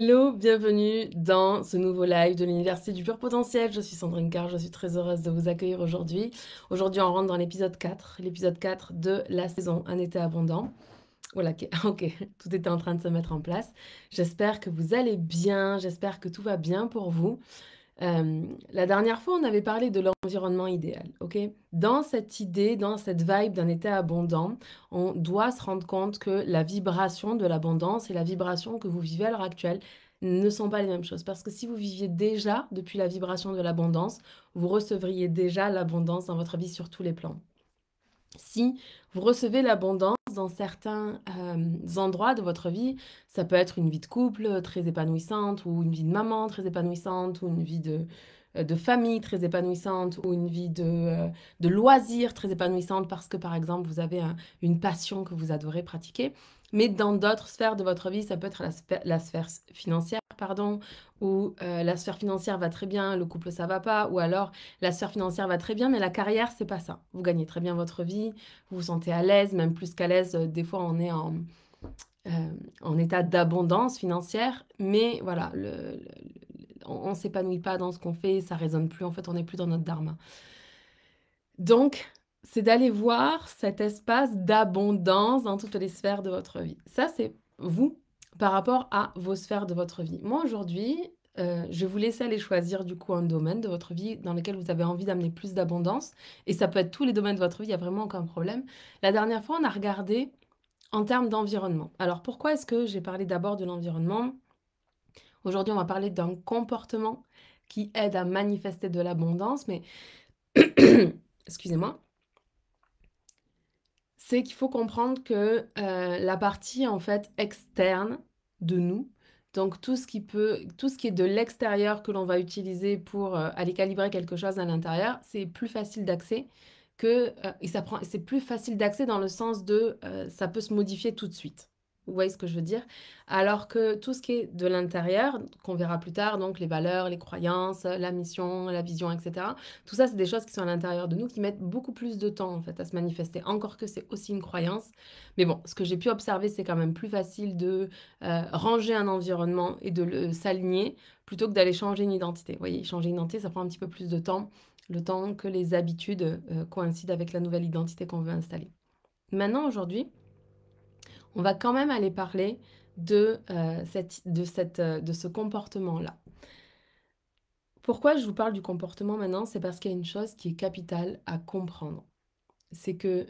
Hello, bienvenue dans ce nouveau live de l'Université du Pur Potentiel. Je suis Sandrine Carr, je suis très heureuse de vous accueillir aujourd'hui. Aujourd'hui, on rentre dans l'épisode 4 de la saison Un été abondant. Voilà, ok, tout était en train de se mettre en place. J'espère que vous allez bien, j'espère que tout va bien pour vous. La dernière fois, on avait parlé de l'environnement idéal, ok? Dans cette idée, dans cette vibe d'un été abondant, on doit se rendre compte que la vibration de l'abondance et la vibration que vous vivez à l'heure actuelle ne sont pas les mêmes choses. Parce que si vous viviez déjà depuis la vibration de l'abondance, vous recevriez déjà l'abondance dans votre vie sur tous les plans. Si vous recevez l'abondance dans certains endroits de votre vie, ça peut être une vie de couple très épanouissante, ou une vie de maman très épanouissante, ou une vie de famille très épanouissante, ou une vie de loisirs très épanouissante, parce que par exemple vous avez une passion que vous adorez pratiquer. Mais dans d'autres sphères de votre vie, ça peut être la sphère financière, pardon, où la sphère financière va très bien, le couple ça va pas, ou alors la sphère financière va très bien, mais la carrière, c'est pas ça. Vous gagnez très bien votre vie, vous vous sentez à l'aise, même plus qu'à l'aise. Des fois, on est en état d'abondance financière, mais voilà, on ne s'épanouit pas dans ce qu'on fait, ça résonne plus, en fait, on n'est plus dans notre dharma. Donc, c'est d'aller voir cet espace d'abondance dans toutes les sphères de votre vie. Ça, c'est vous par rapport à vos sphères de votre vie. Moi, aujourd'hui, je vais vous laisser aller choisir du coup un domaine de votre vie dans lequel vous avez envie d'amener plus d'abondance. Et ça peut être tous les domaines de votre vie, il n'y a vraiment aucun problème. La dernière fois, on a regardé en termes d'environnement. Alors, pourquoi est-ce que j'ai parlé d'abord de l'environnement? Aujourd'hui, on va parler d'un comportement qui aide à manifester de l'abondance, mais excusez-moi. C'est qu'il faut comprendre que la partie en fait externe de nous, donc tout ce qui est de l'extérieur que l'on va utiliser pour aller calibrer quelque chose à l'intérieur, c'est plus facile d'accès et c'est plus facile d'accès dans le sens de ça peut se modifier tout de suite. Vous voyez ce que je veux dire? Alors que tout ce qui est de l'intérieur, qu'on verra plus tard, donc les valeurs, les croyances, la mission, la vision, etc. Tout ça, c'est des choses qui sont à l'intérieur de nous, qui mettent beaucoup plus de temps en fait à se manifester. Encore que c'est aussi une croyance. Mais bon, ce que j'ai pu observer, c'est quand même plus facile de ranger un environnement et de s'aligner plutôt que d'aller changer une identité. Vous voyez, changer une identité, ça prend un petit peu plus de temps, le temps que les habitudes coïncident avec la nouvelle identité qu'on veut installer. Maintenant, aujourd'hui, on va quand même aller parler de ce comportement-là. Pourquoi je vous parle du comportement maintenant? C'est parce qu'il y a une chose qui est capitale à comprendre. C'est que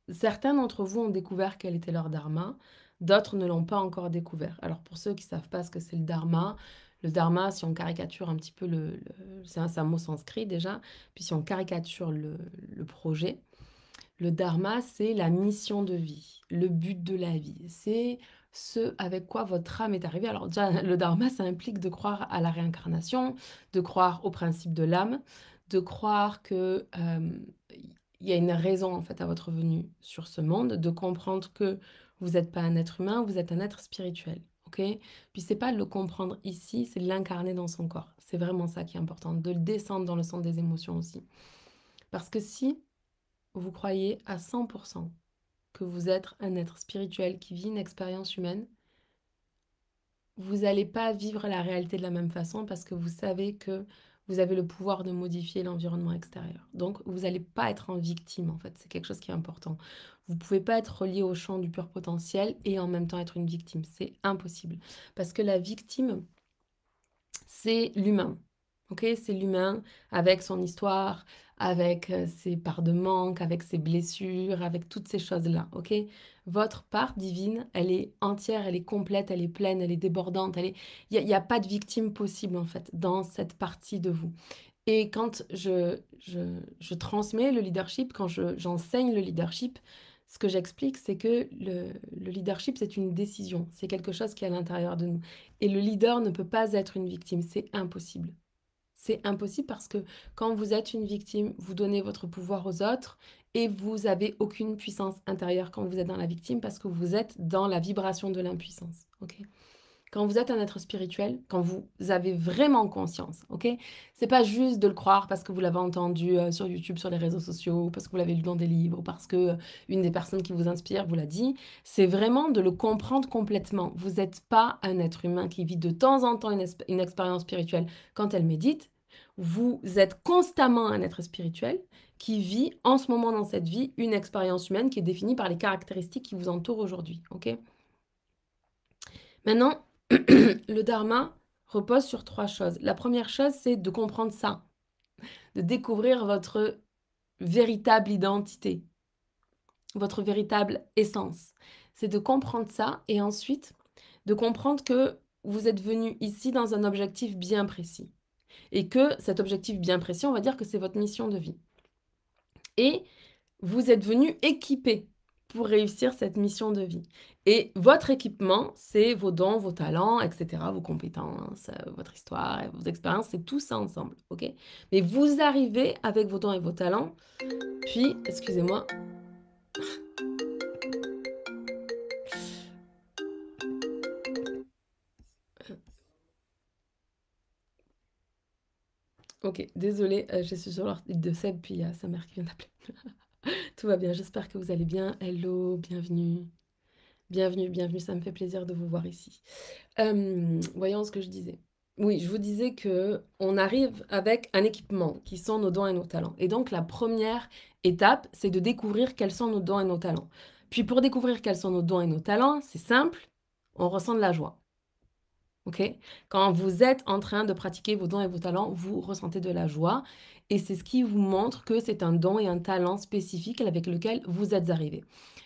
certains d'entre vous ont découvert quel était leur dharma, d'autres ne l'ont pas encore découvert. Alors pour ceux qui ne savent pas ce que c'est le dharma, si on caricature un petit peu c'est un mot sanskrit déjà, puis si on caricature le projet, le dharma, c'est la mission de vie, le but de la vie. C'est ce avec quoi votre âme est arrivée. Alors déjà, le dharma, ça implique de croire à la réincarnation, de croire au principe de l'âme, de croire que il y a une raison en fait à votre venue sur ce monde, de comprendre que vous n'êtes pas un être humain, vous êtes un être spirituel. Ok? Puis c'est pas de le comprendre ici, c'est de l'incarner dans son corps. C'est vraiment ça qui est important, de le descendre dans le centre des émotions aussi. Parce que si vous croyez à 100% que vous êtes un être spirituel qui vit une expérience humaine, vous n'allez pas vivre la réalité de la même façon parce que vous savez que vous avez le pouvoir de modifier l'environnement extérieur. Donc, vous n'allez pas être en victime, en fait. C'est quelque chose qui est important. Vous ne pouvez pas être relié au champ du pur potentiel et en même temps être une victime. C'est impossible. Parce que la victime, c'est l'humain. Ok, c'est l'humain avec son histoire, avec ses parts de manque, avec ses blessures, avec toutes ces choses-là. Ok, votre part divine, elle est entière, elle est complète, elle est pleine, elle est débordante. Il y a pas de victime possible en fait dans cette partie de vous. Et quand je transmets le leadership, quand j'enseigne le leadership, ce que j'explique, c'est que le leadership, c'est une décision, c'est quelque chose qui est à l'intérieur de nous. Et le leader ne peut pas être une victime, c'est impossible. C'est impossible parce que quand vous êtes une victime, vous donnez votre pouvoir aux autres et vous n'avez aucune puissance intérieure quand vous êtes dans la victime parce que vous êtes dans la vibration de l'impuissance. Ok? Quand vous êtes un être spirituel, quand vous avez vraiment conscience, ok? C'est pas juste de le croire parce que vous l'avez entendu sur YouTube, sur les réseaux sociaux, parce que vous l'avez lu dans des livres, ou parce que une des personnes qui vous inspire vous l'a dit. C'est vraiment de le comprendre complètement. Vous n'êtes pas un être humain qui vit de temps en temps une expérience spirituelle quand elle médite. Vous êtes constamment un être spirituel qui vit en ce moment dans cette vie une expérience humaine qui est définie par les caractéristiques qui vous entourent aujourd'hui, ok? Maintenant, le dharma repose sur 3 choses. La première chose, c'est de comprendre ça, de découvrir votre véritable identité, votre véritable essence. C'est de comprendre ça et ensuite de comprendre que vous êtes venu ici dans un objectif bien précis. Et que cet objectif bien précis, on va dire que c'est votre mission de vie. Et vous êtes venu équipé pour réussir cette mission de vie. Et votre équipement, c'est vos dons, vos talents, etc., vos compétences, votre histoire, vos expériences, c'est tout ça ensemble, ok? Mais vous arrivez avec vos dons et vos talents, puis, excusez-moi, ok, désolée, je suis sur l'ordi de Seb, puis il y a sa mère qui vient d'appeler. Tout va bien, j'espère que vous allez bien. Hello, bienvenue. Bienvenue, bienvenue, ça me fait plaisir de vous voir ici. Voyons ce que je disais. Oui, je vous disais que on arrive avec un équipement qui sont nos dons et nos talents. Et donc la première étape, c'est de découvrir quels sont nos dons et nos talents. Puis pour découvrir quels sont nos dons et nos talents, c'est simple, on ressent de la joie. Ok? Quand vous êtes en train de pratiquer vos dons et vos talents, vous ressentez de la joie. Et c'est ce qui vous montre que c'est un don et un talent spécifique avec lequel vous êtes arrivé.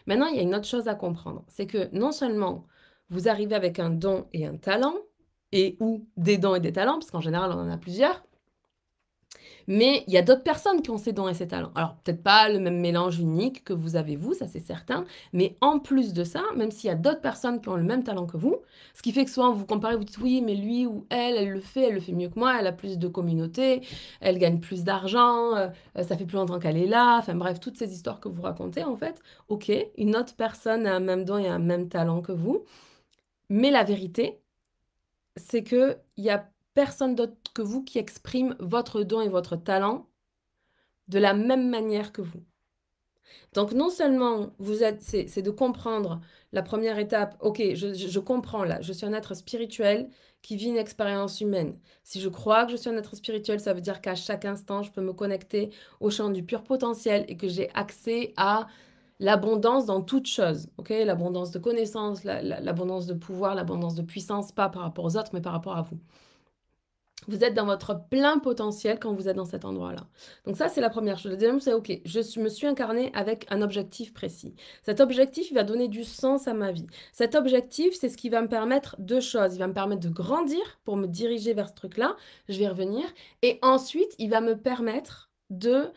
Maintenant, il y a une autre chose à comprendre. C'est que non seulement vous arrivez avec un don et un talent, et ou des dons et des talents, parce qu'en général, on en a plusieurs, mais il y a d'autres personnes qui ont ces dons et ces talents. Alors, peut-être pas le même mélange unique que vous avez vous, ça c'est certain, mais en plus de ça, même s'il y a d'autres personnes qui ont le même talent que vous, ce qui fait que souvent vous comparez, vous dites oui, mais lui ou elle le fait mieux que moi, elle a plus de communauté, elle gagne plus d'argent, ça fait plus longtemps qu'elle est là, enfin bref, toutes ces histoires que vous racontez en fait, ok, une autre personne a un même don et un même talent que vous, mais la vérité, c'est que il y a personne d'autre que vous qui exprime votre don et votre talent de la même manière que vous. Donc non seulement vous êtes, c'est de comprendre la première étape, ok, je comprends là, je suis un être spirituel qui vit une expérience humaine. Si je crois que je suis un être spirituel, ça veut dire qu'à chaque instant, je peux me connecter au champ du pur potentiel et que j'ai accès à l'abondance dans toute chose, ok? L'abondance de connaissances, l'abondance de pouvoir, l'abondance de puissance, pas par rapport aux autres, mais par rapport à vous. Vous êtes dans votre plein potentiel quand vous êtes dans cet endroit-là. Donc ça, c'est la première chose. Le deuxième, c'est OK, me suis incarnée avec un objectif précis. Cet objectif, il va donner du sens à ma vie. Cet objectif, c'est ce qui va me permettre deux choses. Il va me permettre de grandir pour me diriger vers ce truc-là. Je vais y revenir. Et ensuite, il va me permettre de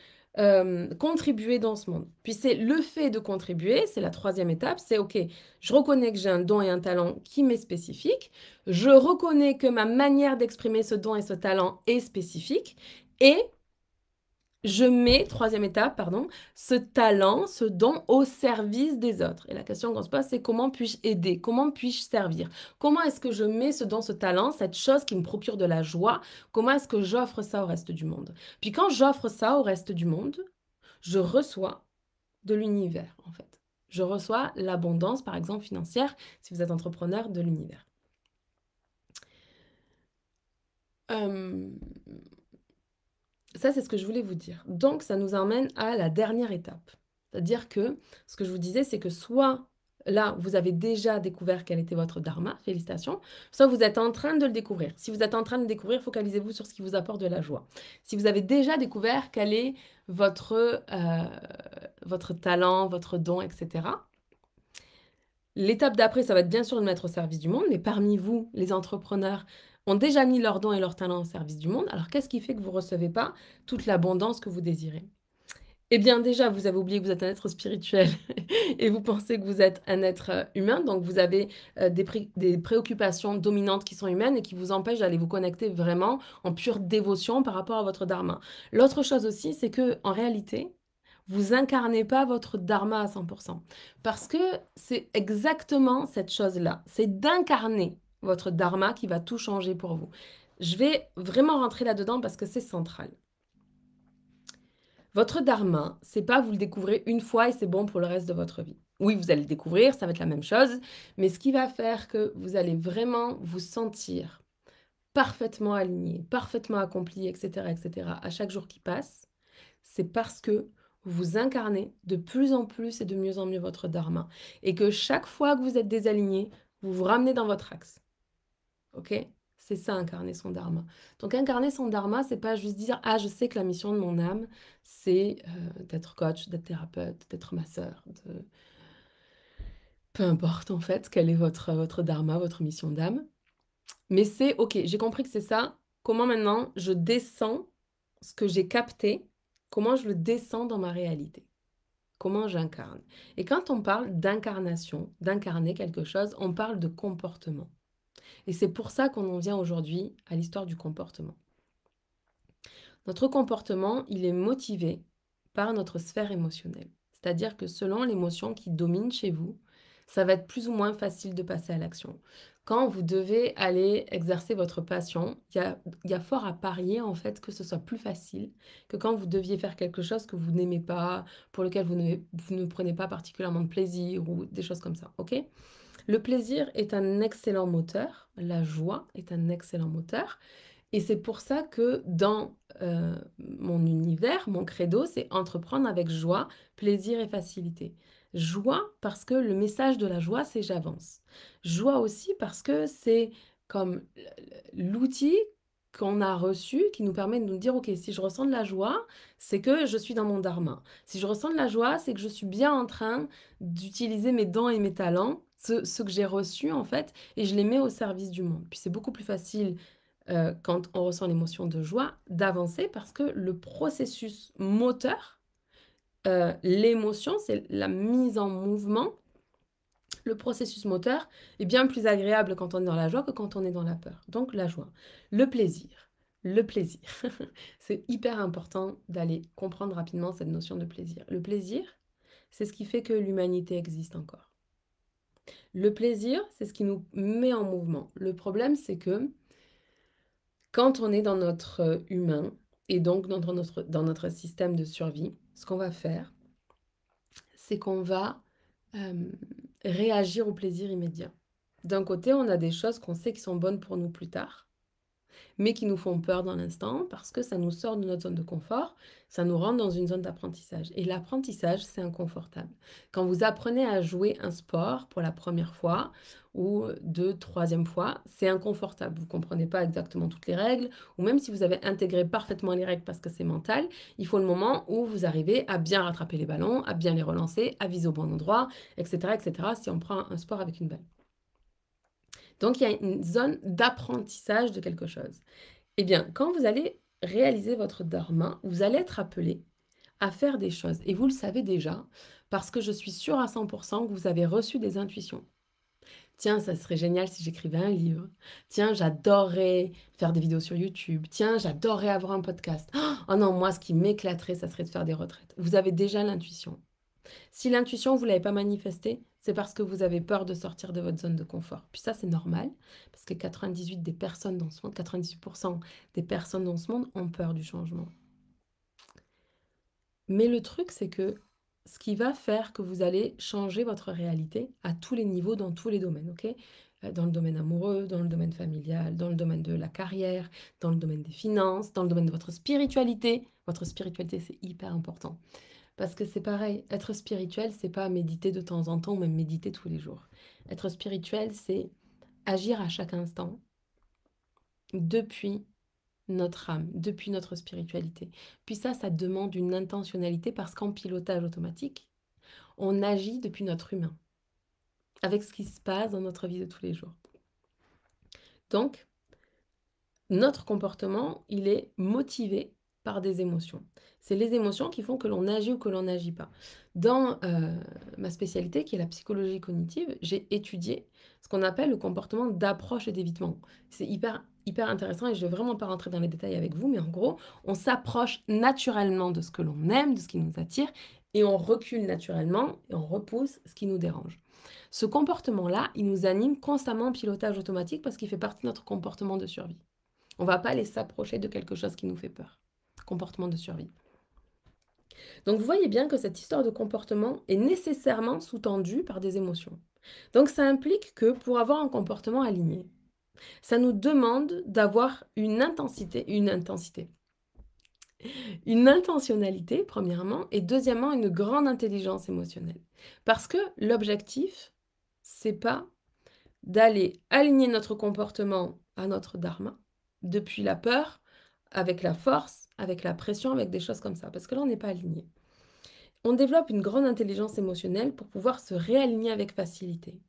contribuer dans ce monde. Puis c'est le fait de contribuer, c'est la troisième étape, c'est OK, je reconnais que j'ai un don et un talent qui m'est spécifique, je reconnais que ma manière d'exprimer ce don et ce talent est spécifique, et je mets, troisième étape, pardon, ce talent, ce don au service des autres. Et la question qu'on se pose, c'est comment puis-je aider? Comment puis-je servir? Comment est-ce que je mets ce don, ce talent, cette chose qui me procure de la joie? Comment est-ce que j'offre ça au reste du monde? Puis quand j'offre ça au reste du monde, je reçois de l'univers, en fait. Je reçois l'abondance, par exemple, financière, si vous êtes entrepreneur, de l'univers. Ça, c'est ce que je voulais vous dire. Donc, ça nous emmène à la dernière étape. C'est-à-dire que ce que je vous disais, c'est que soit là, vous avez déjà découvert quel était votre dharma, félicitations, soit vous êtes en train de le découvrir. Si vous êtes en train de le découvrir, focalisez-vous sur ce qui vous apporte de la joie. Si vous avez déjà découvert quel est votre talent, votre don, etc., l'étape d'après, ça va être bien sûr de mettre au service du monde, mais parmi vous, les entrepreneurs, ont déjà mis leurs dons et leurs talents au service du monde. Alors, qu'est-ce qui fait que vous ne recevez pas toute l'abondance que vous désirez? Eh bien, déjà, vous avez oublié que vous êtes un être spirituel et vous pensez que vous êtes un être humain, donc vous avez des préoccupations dominantes qui sont humaines et qui vous empêchent d'aller vous connecter vraiment en pure dévotion par rapport à votre dharma. L'autre chose aussi, c'est que en réalité, vous incarnez pas votre dharma à 100%. Parce que c'est exactement cette chose-là, c'est d'incarner votre dharma qui va tout changer pour vous. Je vais vraiment rentrer là-dedans parce que c'est central. Votre dharma, c'est pas vous le découvrez une fois et c'est bon pour le reste de votre vie. Oui, vous allez le découvrir, ça va être la même chose, mais ce qui va faire que vous allez vraiment vous sentir parfaitement aligné, parfaitement accompli, etc., à chaque jour qui passe, c'est parce que vous incarnez de plus en plus et de mieux en mieux votre dharma. Et que chaque fois que vous êtes désaligné, vous vous ramenez dans votre axe. OK? C'est ça, incarner son dharma. Donc, incarner son dharma, c'est pas juste dire: «Ah, je sais que la mission de mon âme, c'est, d'être coach, d'être thérapeute, d'être masseur, de» peu importe, en fait, quel est votre dharma, votre mission d'âme. Mais c'est: «OK, j'ai compris que c'est ça. Comment maintenant je descends ce que j'ai capté, comment je le descends dans ma réalité? Comment j'incarne?» Et quand on parle d'incarnation, d'incarner quelque chose, on parle de comportement. Et c'est pour ça qu'on en vient aujourd'hui à l'histoire du comportement. Notre comportement, il est motivé par notre sphère émotionnelle. C'est-à-dire que selon l'émotion qui domine chez vous, ça va être plus ou moins facile de passer à l'action. Quand vous devez aller exercer votre passion, il y a fort à parier en fait que ce soit plus facile que quand vous deviez faire quelque chose que vous n'aimez pas, pour lequel vous ne prenez pas particulièrement de plaisir ou des choses comme ça. Ok? Le plaisir est un excellent moteur, la joie est un excellent moteur. Et c'est pour ça que dans, mon univers, mon credo, c'est entreprendre avec joie, plaisir et facilité. Joie parce que le message de la joie, c'est j'avance. Joie aussi parce que c'est comme l'outil qu'on a reçu qui nous permet de nous dire: «OK, si je ressens de la joie, c'est que je suis dans mon dharma. Si je ressens de la joie, c'est que je suis bien en train d'utiliser mes dons et mes talents, ce que j'ai reçu en fait et je les mets au service du monde». Puis c'est beaucoup plus facile quand on ressent l'émotion de joie, d'avancer parce que le processus moteur, l'émotion, c'est la mise en mouvement. Le processus moteur est bien plus agréable quand on est dans la joie que quand on est dans la peur. Donc la joie. Le plaisir. Le plaisir. C'est hyper important d'aller comprendre rapidement cette notion de plaisir. Le plaisir, c'est ce qui fait que l'humanité existe encore. Le plaisir, c'est ce qui nous met en mouvement. Le problème, c'est que quand on est dans notre humain et donc dans notre système de survie, ce qu'on va faire, c'est qu'on va réagir au plaisir immédiat. D'un côté, on a des choses qu'on sait qui sont bonnes pour nous plus tard, mais qui nous font peur dans l'instant parce que ça nous sort de notre zone de confort, ça nous rentre dans une zone d'apprentissage. Et l'apprentissage, c'est inconfortable. Quand vous apprenez à jouer un sport pour la première fois ou de troisième fois, c'est inconfortable. Vous ne comprenez pas exactement toutes les règles, ou même si vous avez intégré parfaitement les règles parce que c'est mental, il faut le moment où vous arrivez à bien rattraper les ballons, à bien les relancer, à viser au bon endroit, etc., etc., si on prend un sport avec une balle. Donc, il y a une zone d'apprentissage de quelque chose. Eh bien, quand vous allez réaliser votre dharma, vous allez être appelé à faire des choses. Et vous le savez déjà, parce que je suis sûre à 100% que vous avez reçu des intuitions. Tiens, ça serait génial si j'écrivais un livre. Tiens, j'adorerais faire des vidéos sur YouTube. Tiens, j'adorerais avoir un podcast. Oh non, moi, ce qui m'éclaterait, ça serait de faire des retraites. Vous avez déjà l'intuition. Si l'intuition, vous ne l'avez pas manifestée, c'est parce que vous avez peur de sortir de votre zone de confort. Puis ça, c'est normal, parce que 98 des personnes dans ce monde, 98% des personnes dans ce monde ont peur du changement. Mais le truc, c'est que ce qui va faire que vous allez changer votre réalité à tous les niveaux, dans tous les domaines, ok? Dans le domaine amoureux, dans le domaine familial, dans le domaine de la carrière, dans le domaine des finances, dans le domaine de votre spiritualité. Votre spiritualité, c'est hyper important. Parce que c'est pareil, être spirituel, c'est pas méditer de temps en temps ou même méditer tous les jours. Être spirituel, c'est agir à chaque instant depuis notre âme, depuis notre spiritualité. Puis ça demande une intentionnalité parce qu'en pilotage automatique, on agit depuis notre humain, avec ce qui se passe dans notre vie de tous les jours. Donc, notre comportement, il est motivé par des émotions. C'est les émotions qui font que l'on agit ou que l'on n'agit pas. Dans ma spécialité, qui est la psychologie cognitive, j'ai étudié ce qu'on appelle le comportement d'approche et d'évitement. C'est hyper, hyper intéressant et je ne vais vraiment pas rentrer dans les détails avec vous, mais en gros, on s'approche naturellement de ce que l'on aime, de ce qui nous attire, et on recule naturellement et on repousse ce qui nous dérange. Ce comportement-là, il nous anime constamment en pilotage automatique parce qu'il fait partie de notre comportement de survie. On ne va pas aller s'approcher de quelque chose qui nous fait peur. Comportement de survie. Donc vous voyez bien que cette histoire de comportement est nécessairement sous-tendue par des émotions. Donc ça implique que pour avoir un comportement aligné, ça nous demande d'avoir une intentionnalité, premièrement, et deuxièmement, une grande intelligence émotionnelle. Parce que l'objectif, c'est pas d'aller aligner notre comportement à notre dharma, depuis la peur, avec la force, avec la pression, avec des choses comme ça, parce que là, on n'est pas aligné. On développe une grande intelligence émotionnelle pour pouvoir se réaligner avec facilité.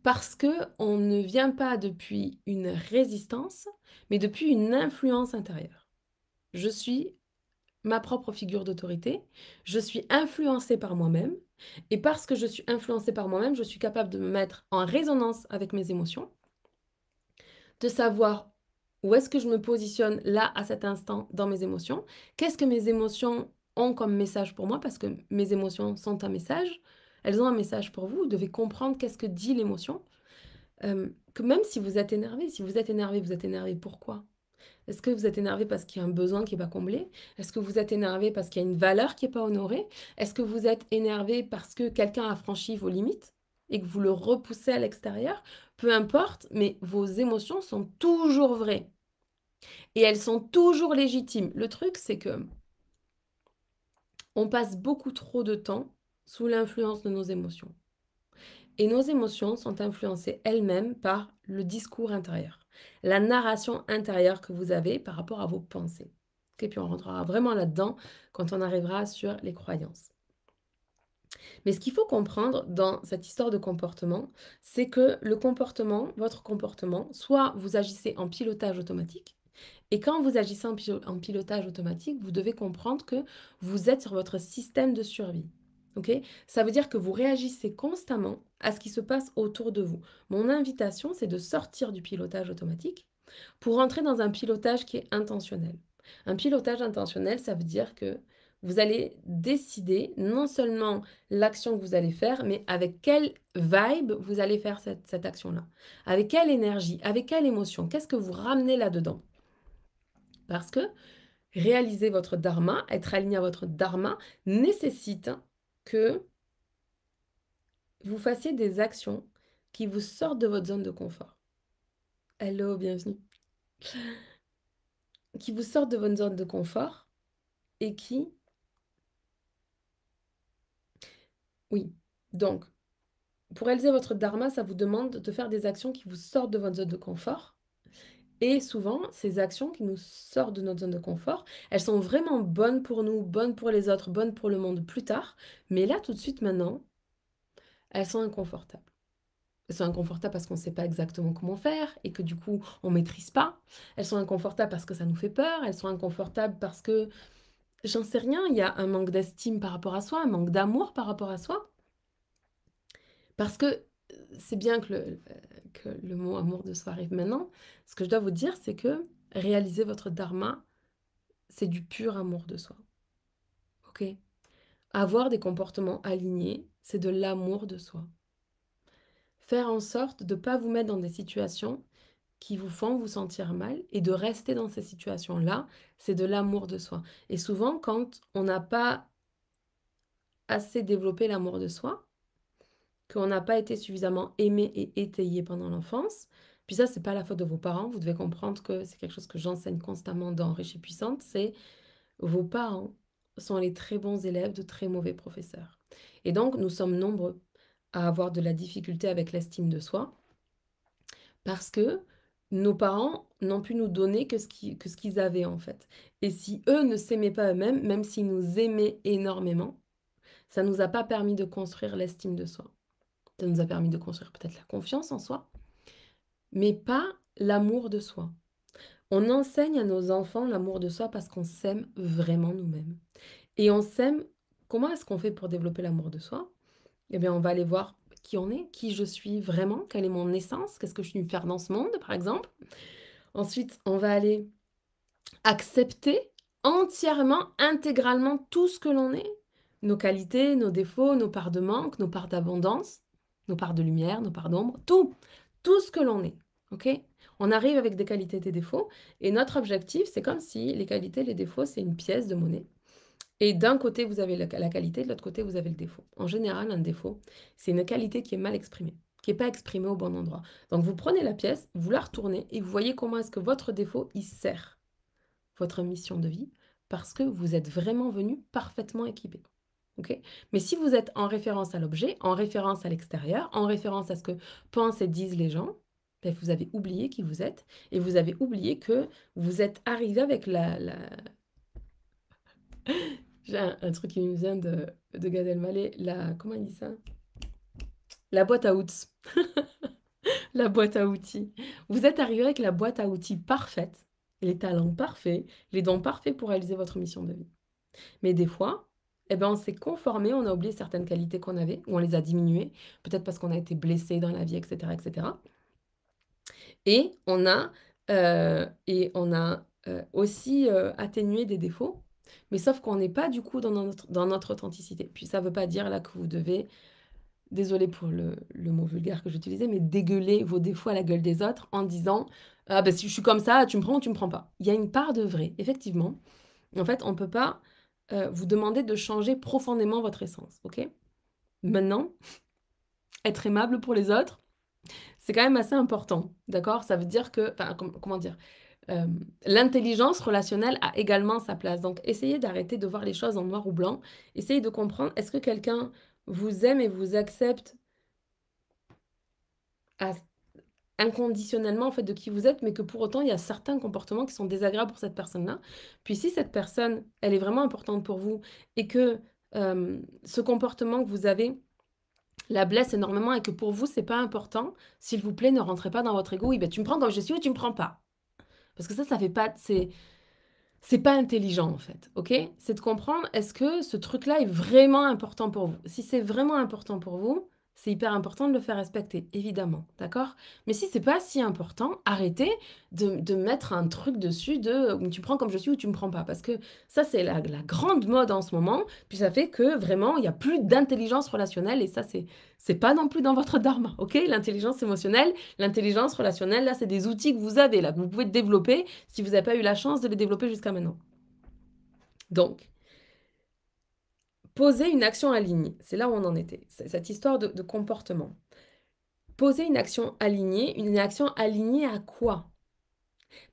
Parce que on ne vient pas depuis une résistance, mais depuis une influence intérieure. Je suis ma propre figure d'autorité, je suis influencée par moi-même, et parce que je suis influencée par moi-même, je suis capable de me mettre en résonance avec mes émotions, de savoir où est-ce que je me positionne là, à cet instant, dans mes émotions, qu'est-ce que mes émotions ont comme message pour moi, parce que mes émotions sont un message, elles ont un message pour vous, vous devez comprendre qu'est-ce que dit l'émotion, que même si vous êtes énervé, vous êtes énervé pourquoi? Est-ce que vous êtes énervé parce qu'il y a un besoin qui n'est pas comblé? Est-ce que vous êtes énervé parce qu'il y a une valeur qui n'est pas honorée? Est-ce que vous êtes énervé parce que quelqu'un a franchi vos limites et que vous le repoussez à l'extérieur? Peu importe, mais vos émotions sont toujours vraies et elles sont toujours légitimes. Le truc, c'est que on passe beaucoup trop de temps sous l'influence de nos émotions. Et nos émotions sont influencées elles-mêmes par le discours intérieur, la narration intérieure que vous avez par rapport à vos pensées. Et puis on rentrera vraiment là-dedans quand on arrivera sur les croyances. Mais ce qu'il faut comprendre dans cette histoire de comportement, c'est que le comportement, votre comportement, soit vous agissez en pilotage automatique, et quand vous agissez en pilotage automatique, vous devez comprendre que vous êtes sur votre système de survie. Ok? Ça veut dire que vous réagissez constamment à ce qui se passe autour de vous. Mon invitation, c'est de sortir du pilotage automatique pour entrer dans un pilotage qui est intentionnel. Un pilotage intentionnel, ça veut dire que vous allez décider non seulement l'action que vous allez faire, mais avec quelle vibe vous allez faire cette action-là. Avec quelle énergie, avec quelle émotion, qu'est-ce que vous ramenez là-dedans. Parce que réaliser votre dharma, être aligné à votre dharma, nécessite que vous fassiez des actions qui vous sortent de votre zone de confort. Hello, bienvenue. Qui vous sortent de votre zone de confort et qui... Oui, donc, pour réaliser votre dharma, ça vous demande de faire des actions qui vous sortent de votre zone de confort. Et souvent, ces actions qui nous sortent de notre zone de confort, elles sont vraiment bonnes pour nous, bonnes pour les autres, bonnes pour le monde plus tard. Mais là, tout de suite, maintenant, elles sont inconfortables. Elles sont inconfortables parce qu'on ne sait pas exactement comment faire et que du coup, on ne maîtrise pas. Elles sont inconfortables parce que ça nous fait peur. Elles sont inconfortables parce que, j'en sais rien, il y a un manque d'estime par rapport à soi, un manque d'amour par rapport à soi. Parce que c'est bien que le mot amour de soi arrive maintenant. Ce que je dois vous dire, c'est que réaliser votre dharma, c'est du pur amour de soi. Ok? Avoir des comportements alignés, c'est de l'amour de soi. Faire en sorte de ne pas vous mettre dans des situations qui vous font vous sentir mal et de rester dans ces situations-là, c'est de l'amour de soi. Et souvent, quand on n'a pas assez développé l'amour de soi, qu'on n'a pas été suffisamment aimé et étayé pendant l'enfance, puis ça, c'est pas la faute de vos parents, vous devez comprendre que c'est quelque chose que j'enseigne constamment dans Riche et Puissante, c'est vos parents sont les très bons élèves de très mauvais professeurs. Et donc, nous sommes nombreux à avoir de la difficulté avec l'estime de soi parce que nos parents n'ont pu nous donner que ce qu'ils avaient en fait. Et si eux ne s'aimaient pas eux-mêmes, même s'ils nous aimaient énormément, ça ne nous a pas permis de construire l'estime de soi. Ça nous a permis de construire peut-être la confiance en soi, mais pas l'amour de soi. On enseigne à nos enfants l'amour de soi parce qu'on s'aime vraiment nous-mêmes. Et on s'aime, comment est-ce qu'on fait pour développer l'amour de soi? Eh bien, on va aller voir qui on est, qui je suis vraiment, quelle est mon essence, qu'est-ce que je suis venue faire dans ce monde, par exemple. Ensuite, on va aller accepter entièrement, intégralement tout ce que l'on est. nos qualités, nos défauts, nos parts de manque, nos parts d'abondance, nos parts de lumière, nos parts d'ombre, tout ce que l'on est, ok? On arrive avec des qualités et des défauts, et notre objectif, c'est comme si les qualités et les défauts, c'est une pièce de monnaie. Et d'un côté, vous avez la qualité, de l'autre côté, vous avez le défaut. En général, un défaut, c'est une qualité qui est mal exprimée, qui n'est pas exprimée au bon endroit. Donc, vous prenez la pièce, vous la retournez, et vous voyez comment est-ce que votre défaut, il sert votre mission de vie, parce que vous êtes vraiment venu parfaitement équipé. Okay. Mais si vous êtes en référence à l'objet, en référence à l'extérieur, en référence à ce que pensent et disent les gens, ben vous avez oublié qui vous êtes et vous avez oublié que vous êtes arrivé avec J'ai un truc qui me vient de Gad Elmaleh, comment il dit ça? La boîte à outils. La boîte à outils. Vous êtes arrivé avec la boîte à outils parfaite, les talents parfaits, les dons parfaits pour réaliser votre mission de vie. Mais des fois, eh ben, on s'est conformé, on a oublié certaines qualités qu'on avait, ou on les a diminuées, peut-être parce qu'on a été blessé dans la vie, etc., etc. Et on a aussi atténué des défauts, mais sauf qu'on n'est pas du coup dans notre authenticité. Puis ça ne veut pas dire là que vous devez, désolé pour le mot vulgaire que j'utilisais, mais dégueuler vos défauts à la gueule des autres en disant ah ben si je suis comme ça, tu me prends ou tu me prends pas. Il y a une part de vrai, effectivement. En fait, on ne peut pas vous demander de changer profondément votre essence, ok? Maintenant, être aimable pour les autres, c'est quand même assez important, d'accord? Ça veut dire que, enfin, comment dire? Euh, L'intelligence relationnelle a également sa place. Donc, essayez d'arrêter de voir les choses en noir ou blanc. Essayez de comprendre, est-ce que quelqu'un vous aime et vous accepte à- inconditionnellement, en fait, de qui vous êtes, mais que pour autant, il y a certains comportements qui sont désagréables pour cette personne-là. Puis si cette personne, elle est vraiment importante pour vous et que ce comportement que vous avez la blesse énormément et que pour vous, c'est pas important, s'il vous plaît, ne rentrez pas dans votre ego. Oui, ben, tu me prends comme je suis ou tu me prends pas. Parce que ça fait pas, c'est pas intelligent en fait, ok? C'est de comprendre est-ce que ce truc-là est vraiment important pour vous. Si c'est vraiment important pour vous, c'est hyper important de le faire respecter, évidemment, d'accord? Mais si c'est pas si important, arrêtez de mettre un truc dessus de tu prends comme je suis ou tu me prends pas. Parce que ça, c'est la grande mode en ce moment. Puis ça fait que vraiment, il n'y a plus d'intelligence relationnelle et ça, c'est pas non plus dans votre dharma, ok? L'intelligence émotionnelle, l'intelligence relationnelle, là, c'est des outils que vous avez, là, que vous pouvez développer si vous n'avez pas eu la chance de les développer jusqu'à maintenant. Donc, poser une action alignée, c'est là où on en était, cette histoire de comportement. Poser une action alignée à quoi?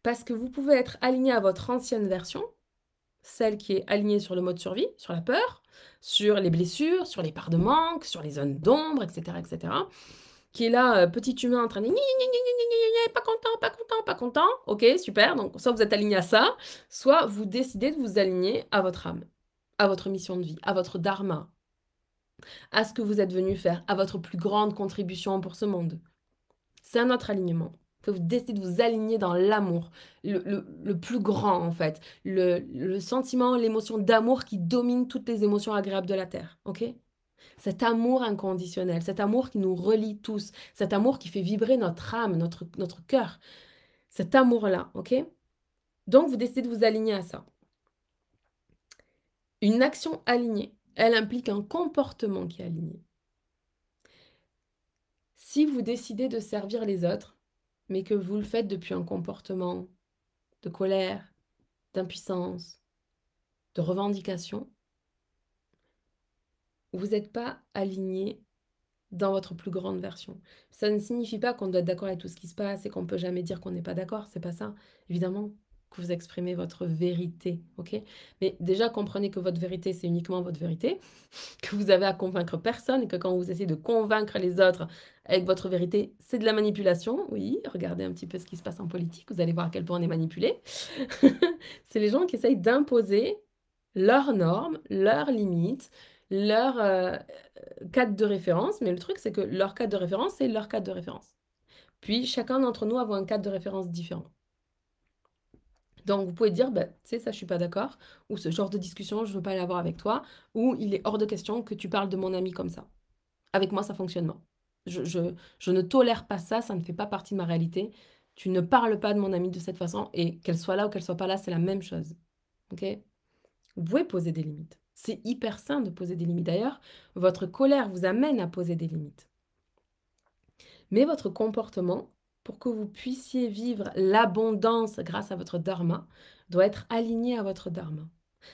Parce que vous pouvez être aligné à votre ancienne version, celle qui est alignée sur le mode survie, sur la peur, sur les blessures, sur les parts de manque, sur les zones d'ombre, etc., etc., qui est là, petit humain en train de pas content, pas content, pas content. Ok, super. Donc, soit vous êtes aligné à ça, soit vous décidez de vous aligner à votre âme, à votre mission de vie, à votre dharma, à ce que vous êtes venu faire, à votre plus grande contribution pour ce monde. C'est un autre alignement. Que vous décidez de vous aligner dans l'amour, le plus grand en fait, le sentiment, l'émotion d'amour qui domine toutes les émotions agréables de la Terre, ok? Cet amour inconditionnel, cet amour qui nous relie tous, cet amour qui fait vibrer notre âme, notre cœur, cet amour-là, ok? Donc vous décidez de vous aligner à ça. Une action alignée, elle implique un comportement qui est aligné. Si vous décidez de servir les autres, mais que vous le faites depuis un comportement de colère, d'impuissance, de revendication, vous n'êtes pas aligné dans votre plus grande version. Ça ne signifie pas qu'on doit être d'accord avec tout ce qui se passe et qu'on ne peut jamais dire qu'on n'est pas d'accord, c'est pas ça. Évidemment que vous exprimez votre vérité, ok? Mais déjà, comprenez que votre vérité, c'est uniquement votre vérité, que vous avez à convaincre personne et que quand vous essayez de convaincre les autres avec votre vérité, c'est de la manipulation. Oui, regardez un petit peu ce qui se passe en politique, vous allez voir à quel point on est manipulé. C'est les gens qui essayent d'imposer leurs normes, leurs limites, leur cadre de référence. Mais le truc, c'est que leur cadre de référence, c'est leur cadre de référence. Puis, chacun d'entre nous avons un cadre de référence différent. Donc, vous pouvez dire, bah, tu sais, ça, je suis pas d'accord, ou ce genre de discussion, je veux pas l'avoir avec toi, ou il est hors de question que tu parles de mon ami comme ça. Avec moi, ça fonctionne pas. Je ne tolère pas ça, ça ne fait pas partie de ma réalité. Tu ne parles pas de mon ami de cette façon, et qu'elle soit là ou qu'elle soit pas là, c'est la même chose. Ok? Vous pouvez poser des limites. C'est hyper sain de poser des limites. D'ailleurs, votre colère vous amène à poser des limites. Mais votre comportement, pour que vous puissiez vivre l'abondance grâce à votre dharma, doit être aligné à votre dharma.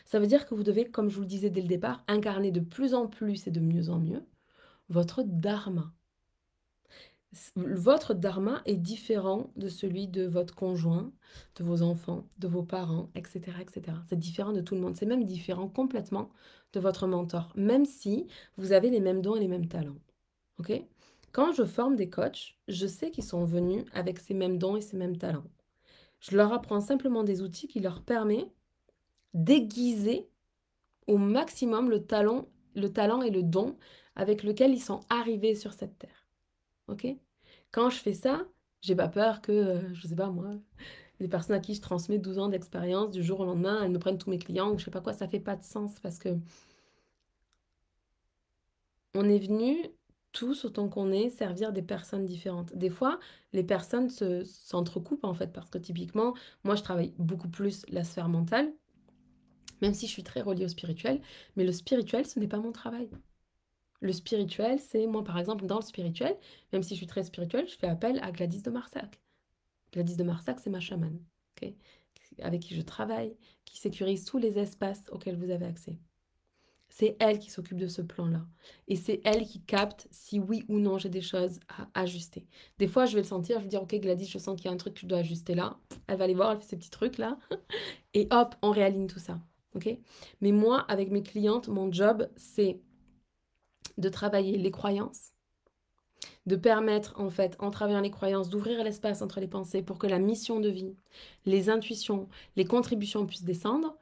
Ça veut dire que vous devez, comme je vous le disais dès le départ, incarner de plus en plus et de mieux en mieux votre dharma. Votre dharma est différent de celui de votre conjoint, de vos enfants, de vos parents, etc., etc. C'est différent de tout le monde. C'est même différent complètement de votre mentor, même si vous avez les mêmes dons et les mêmes talents. Ok? Quand je forme des coachs, je sais qu'ils sont venus avec ces mêmes dons et ces mêmes talents. Je leur apprends simplement des outils qui leur permettent d'aiguiser au maximum le talent et le don avec lequel ils sont arrivés sur cette terre. Ok? Quand je fais ça, j'ai pas peur que, je sais pas moi, les personnes à qui je transmets 12 ans d'expérience, du jour au lendemain, elles me prennent tous mes clients ou je sais pas quoi, ça fait pas de sens parce que on est venus tous autant qu'on est servir des personnes différentes. Des fois, les personnes s'entrecoupent en fait parce que typiquement, moi je travaille beaucoup plus la sphère mentale, même si je suis très reliée au spirituel, mais le spirituel, ce n'est pas mon travail. Le spirituel, c'est moi par exemple dans le spirituel, même si je suis très spirituelle, je fais appel à Gladys de Marsac. Gladys de Marsac, c'est ma chamane, ok, avec qui je travaille, qui sécurise tous les espaces auxquels vous avez accès. C'est elle qui s'occupe de ce plan-là. Et c'est elle qui capte si oui ou non j'ai des choses à ajuster. Des fois, je vais le sentir, je vais dire, ok Gladys, je sens qu'il y a un truc que je dois ajuster là. Elle va aller voir, elle fait ces petits trucs là. Et hop, on réaligne tout ça. Ok? Mais moi, avec mes clientes, mon job, c'est de travailler les croyances, de permettre, en fait, en travaillant les croyances, d'ouvrir l'espace entre les pensées pour que la mission de vie, les intuitions, les contributions puissent descendre.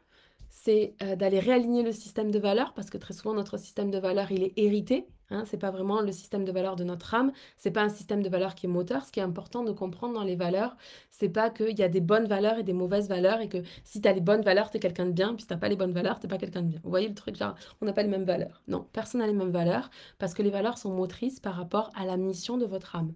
C'est d'aller réaligner le système de valeurs, parce que très souvent, notre système de valeurs, il est hérité. Hein, c'est pas vraiment le système de valeurs de notre âme. C'est pas un système de valeurs qui est moteur. Ce qui est important de comprendre dans les valeurs, c'est pas qu'il y a des bonnes valeurs et des mauvaises valeurs, et que si tu as les bonnes valeurs, tu es quelqu'un de bien, puis si tu n'as pas les bonnes valeurs, tu n'es pas quelqu'un de bien. Vous voyez le truc, genre, on n'a pas les mêmes valeurs. Non, personne n'a les mêmes valeurs, parce que les valeurs sont motrices par rapport à la mission de votre âme.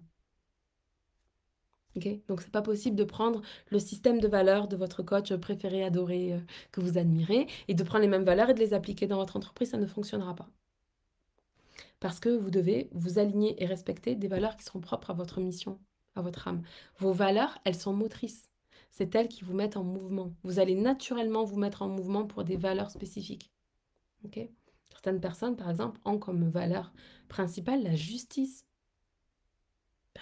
Okay, donc, c'est pas possible de prendre le système de valeurs de votre coach préféré, adoré, que vous admirez, et de prendre les mêmes valeurs et de les appliquer dans votre entreprise, ça ne fonctionnera pas. Parce que vous devez vous aligner et respecter des valeurs qui sont propres à votre mission, à votre âme. Vos valeurs, elles sont motrices. C'est elles qui vous mettent en mouvement. Vous allez naturellement vous mettre en mouvement pour des valeurs spécifiques. Okay, certaines personnes, par exemple, ont comme valeur principale la justice.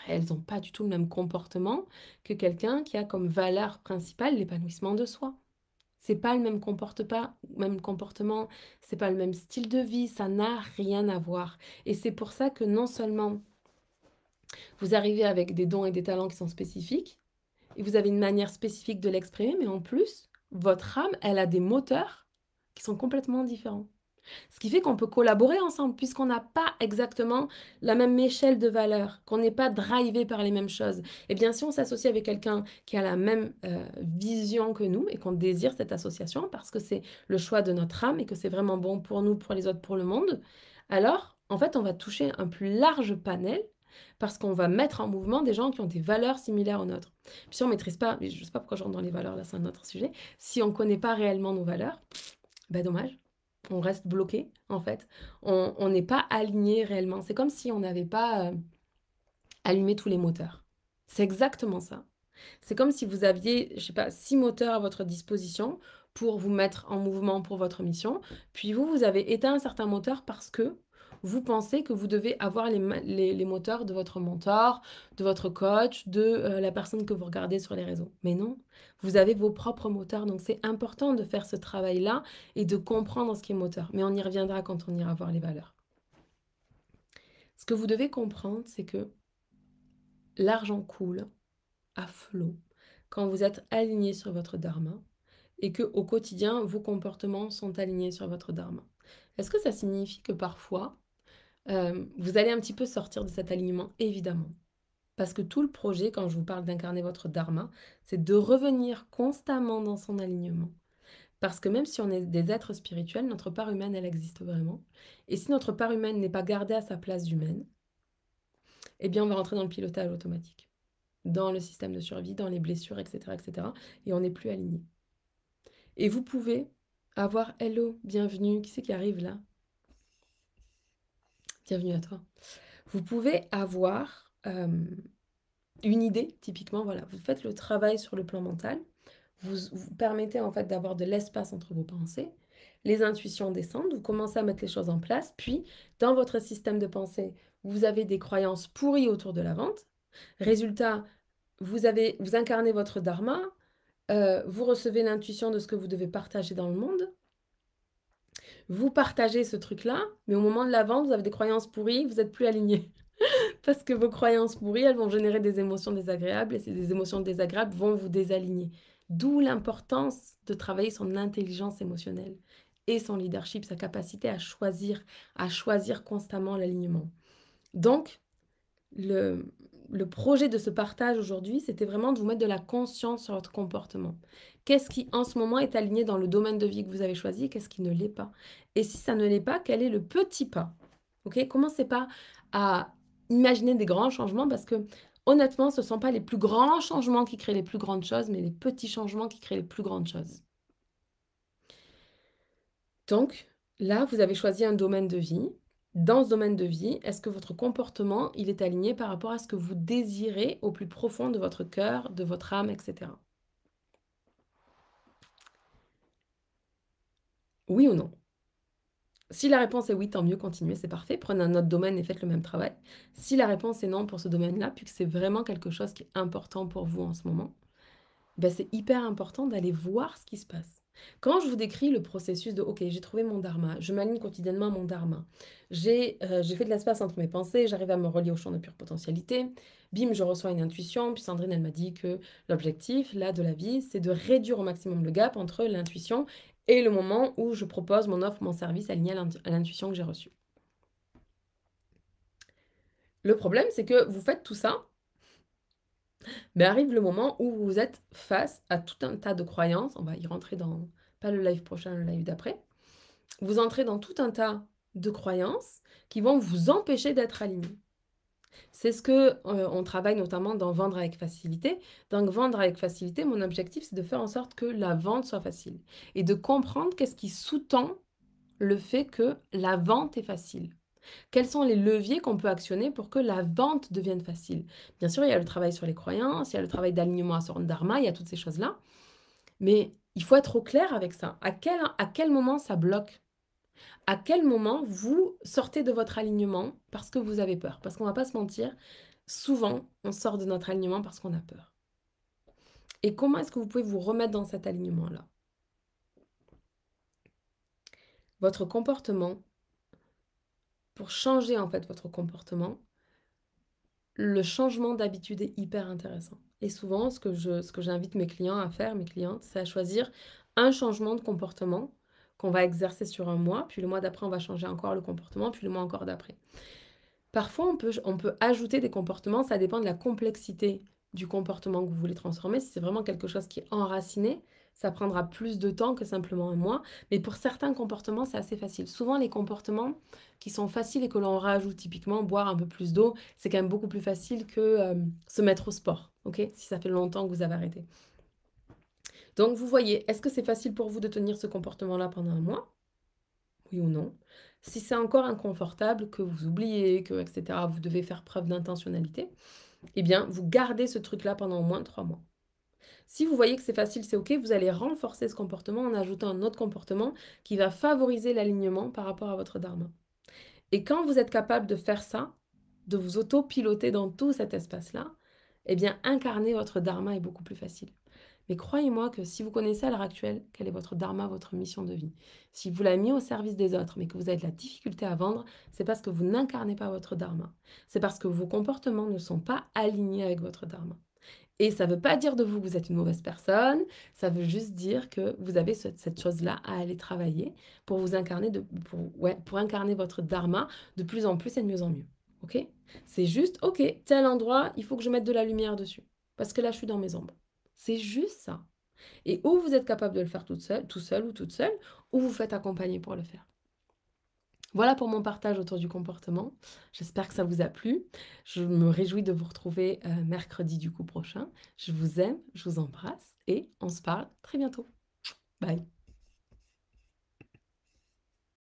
Elles n'ont pas du tout le même comportement que quelqu'un qui a comme valeur principale l'épanouissement de soi. C'est pas le même comportement, c'est pas le même style de vie, ça n'a rien à voir. Et c'est pour ça que non seulement vous arrivez avec des dons et des talents qui sont spécifiques, et vous avez une manière spécifique de l'exprimer, mais en plus, votre âme, elle a des moteurs qui sont complètement différents. Ce qui fait qu'on peut collaborer ensemble, puisqu'on n'a pas exactement la même échelle de valeur, qu'on n'est pas drivé par les mêmes choses. Et bien, si on s'associe avec quelqu'un qui a la même vision que nous et qu'on désire cette association parce que c'est le choix de notre âme et que c'est vraiment bon pour nous, pour les autres, pour le monde, alors, en fait, on va toucher un plus large panel parce qu'on va mettre en mouvement des gens qui ont des valeurs similaires aux nôtres. Puis si on ne maîtrise pas, je ne sais pas pourquoi je rentre dans les valeurs, là c'est un autre sujet, si on ne connaît pas réellement nos valeurs, ben dommage, on reste bloqué en fait. On n'est pas aligné réellement. C'est comme si on n'avait pas allumé tous les moteurs. C'est exactement ça. C'est comme si vous aviez, je sais pas, 6 moteurs à votre disposition pour vous mettre en mouvement pour votre mission. Puis vous, vous avez éteint un certain moteur parce que vous pensez que vous devez avoir les moteurs de votre mentor, de votre coach, de la personne que vous regardez sur les réseaux. Mais non, vous avez vos propres moteurs. Donc c'est important de faire ce travail-là et de comprendre ce qui est moteur. Mais on y reviendra quand on ira voir les valeurs. Ce que vous devez comprendre, c'est que l'argent coule à flot quand vous êtes aligné sur votre dharma et que au quotidien, vos comportements sont alignés sur votre dharma. Est-ce que ça signifie que parfois, vous allez un petit peu sortir de cet alignement? Évidemment. Parce que tout le projet, quand je vous parle d'incarner votre dharma, c'est de revenir constamment dans son alignement. Parce que même si on est des êtres spirituels, notre part humaine, elle existe vraiment. Et si notre part humaine n'est pas gardée à sa place humaine, eh bien, on va rentrer dans le pilotage automatique, dans le système de survie, dans les blessures, etc., etc. Et on n'est plus aligné. Et vous pouvez Avoir hello, bienvenue. Qui c'est qui arrive là? Bienvenue à toi. Vous pouvez avoir une idée, typiquement, voilà, vous faites le travail sur le plan mental, vous permettez en fait d'avoir de l'espace entre vos pensées, les intuitions descendent, vous commencez à mettre les choses en place, puis dans votre système de pensée, vous avez des croyances pourries autour de la vente. Résultat, vous incarnez votre dharma, vous recevez l'intuition de ce que vous devez partager dans le monde, vous partagez ce truc-là, mais au moment de la vente, vous avez des croyances pourries, vous n'êtes plus aligné. Parce que vos croyances pourries, elles vont générer des émotions désagréables et ces émotions désagréables vont vous désaligner. D'où l'importance de travailler son intelligence émotionnelle et son leadership, sa capacité à choisir constamment l'alignement. Donc, le, le projet de ce partage aujourd'hui, c'était vraiment de vous mettre de la conscience sur votre comportement. Qu'est-ce qui, en ce moment, est aligné dans le domaine de vie que vous avez choisi? Qu'est-ce qui ne l'est pas? Et si ça ne l'est pas, quel est le petit pas? Ok. Commencez pas à imaginer des grands changements parce que, honnêtement, ce ne sont pas les plus grands changements qui créent les plus grandes choses, mais les petits changements qui créent les plus grandes choses. Donc, là, vous avez choisi un domaine de vie. Dans ce domaine de vie, est-ce que votre comportement, il est aligné par rapport à ce que vous désirez au plus profond de votre cœur, de votre âme, etc. Oui ou non? Si la réponse est oui, tant mieux, continuez, c'est parfait. Prenez un autre domaine et faites le même travail. Si la réponse est non pour ce domaine-là, puis que c'est vraiment quelque chose qui est important pour vous en ce moment, ben, c'est hyper important d'aller voir ce qui se passe. Quand je vous décris le processus de OK, j'ai trouvé mon dharma, je m'aligne quotidiennement à mon dharma, j'ai fait de l'espace entre mes pensées, j'arrive à me relier au champ de pure potentialité, bim, je reçois une intuition, puis Sandrine, elle m'a dit que l'objectif, là, de la vie, c'est de réduire au maximum le gap entre l'intuition et le moment où je propose mon offre, mon service aligné à l'intuition que j'ai reçue. Le problème, c'est que vous faites tout ça, mais arrive le moment où vous êtes face à tout un tas de croyances. On va y rentrer dans, pas le live prochain, le live d'après. Vous entrez dans tout un tas de croyances qui vont vous empêcher d'être aligné. C'est ce que on travaille notamment dans Vendre avec facilité. Dans Vendre avec facilité, mon objectif, c'est de faire en sorte que la vente soit facile et de comprendre qu'est-ce qui sous-tend le fait que la vente est facile. Quels sont les leviers qu'on peut actionner pour que la vente devienne facile? Bien sûr, il y a le travail sur les croyances, il y a le travail d'alignement à son dharma, il y a toutes ces choses-là. Mais il faut être au clair avec ça. À quel moment ça bloque? À quel moment vous sortez de votre alignement parce que vous avez peur? Parce qu'on ne va pas se mentir, souvent, on sort de notre alignement parce qu'on a peur. Et comment est-ce que vous pouvez vous remettre dans cet alignement-là? Votre comportement, pour changer en fait votre comportement, le changement d'habitude est hyper intéressant. Et souvent, ce que j'invite mes clients à faire, mes clientes, c'est à choisir un changement de comportement qu'on va exercer sur un mois, puis le mois d'après, on va changer encore le comportement, puis le mois encore d'après. Parfois, on peut ajouter des comportements, ça dépend de la complexité du comportement que vous voulez transformer. Si c'est vraiment quelque chose qui est enraciné, ça prendra plus de temps que simplement un mois. Mais pour certains comportements, c'est assez facile. Souvent, les comportements qui sont faciles et que l'on rajoute, typiquement boire un peu plus d'eau, c'est quand même beaucoup plus facile que se mettre au sport, ok? Si ça fait longtemps que vous avez arrêté. Donc, vous voyez, est-ce que c'est facile pour vous de tenir ce comportement-là pendant un mois? Oui ou non? Si c'est encore inconfortable, que vous oubliez, que, etc., vous devez faire preuve d'intentionnalité, eh bien, vous gardez ce truc-là pendant au moins 3 mois. Si vous voyez que c'est facile, c'est OK, vous allez renforcer ce comportement en ajoutant un autre comportement qui va favoriser l'alignement par rapport à votre dharma. Et quand vous êtes capable de faire ça, de vous auto-piloter dans tout cet espace-là, eh bien, incarner votre dharma est beaucoup plus facile. Mais croyez-moi que si vous connaissez à l'heure actuelle quel est votre dharma, votre mission de vie, si vous l'avez mis au service des autres, mais que vous avez de la difficulté à vendre, c'est parce que vous n'incarnez pas votre dharma. C'est parce que vos comportements ne sont pas alignés avec votre dharma. Et ça ne veut pas dire de vous que vous êtes une mauvaise personne, ça veut juste dire que vous avez cette chose-là à aller travailler pour vous incarner, pour incarner votre dharma de plus en plus et de mieux en mieux. Ok? C'est juste, ok, tel endroit, il faut que je mette de la lumière dessus. Parce que là, je suis dans mes ombres. C'est juste ça. Et ou vous êtes capable de le faire tout seul ou toute seule, ou vous faites accompagner pour le faire. Voilà pour mon partage autour du comportement. J'espère que ça vous a plu. Je me réjouis de vous retrouver mercredi du coup prochain. Je vous aime, je vous embrasse et on se parle très bientôt. Bye.